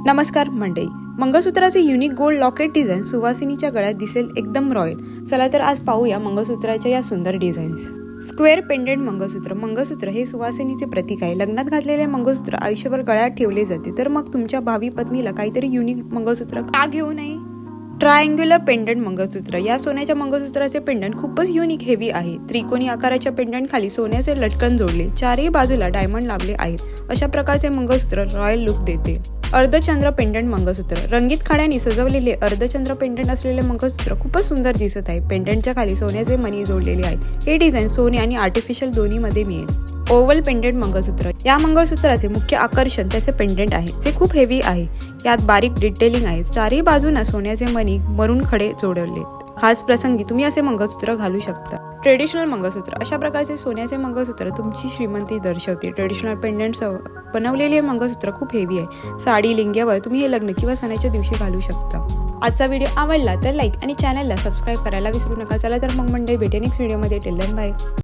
नमस्कार मंडळी, मंगळसूत्राचे unique gold locket design सुवासिनीच्या गळ्यात दिसेल एकदम रॉयल। चला तर आज पाहूया मंगळसूत्राच्या या सुंदर डिझाईन्स। स्क्वेअर पेंडेंट मंगळसूत्र। मंगळसूत्र हे सुवासिनीचे प्रतीक आहे। लग्नात घातलेले मंगळसूत्र आयुष्यभर गळ्यात ठेवले जाते, तर मग तुमच्या भावी पत्नीला काहीतरी युनिक मंगळसूत्र का घेऊ नये। ट्रायंग्युलर पेंडंट मंगळसूत्र। या सोन्याच्या मंगळसूत्राचे पेंडंट खूपच युनिक हेवी आहे। त्रिकोणी आकाराच्या पेंडंट खाली सोन्याचे लटकन जोडले, चारही बाजूला डायमंड लावले आहेत। अशा प्रकारचे मंगळसूत्र रॉयल लुक देते। अर्धचंद्र पेंडंट मंगळसूत्र। रंगीत खड्यांनी सजवलेले अर्धचंद्र पेंडंट असलेले मंगळसूत्र खूपच सुंदर दिसत आहे। पेंडंटच्या खाली सोन्याचे मणी जोडलेले आहेत। हे डिझाईन सोने आणि आर्टिफिशियल दोन्ही मध्ये मिळेल। ओव्हल पेंडंट मंगळसूत्र। या मंगळसूत्राचे मुख्य आकर्षण त्याचे पेंडंट आहे, जे खूप हेवी आहे। यात बारीक डिटेलिंग आहे। चारही बाजूंना सोन्याचे मणी मरून खडे जोडले। खास प्रसंगी तुम्ही असे मंगळसूत्र घालू शकता। ट्रेडिशनल मंगळसूत्र। अशा प्रकारचे सोन्याचे मंगळसूत्र तुमची श्रीमंती दर्शवते। ट्रेडिशनल पेंडंटसह बनवलेले मंगळसूत्र खूप हेवी आहे। साडी लिंग्यावर तुम्ही हे लग्न किंवा सणाच्या दिवशी घालू शकता। आजचा व्हिडिओ आवडला तर लाईक आणि चॅनलला सबस्क्राईब करायला विसरू नका। चला तर मग मंडळी, भेटेन नेक्स्ट व्हिडिओमध्ये। Till then bye.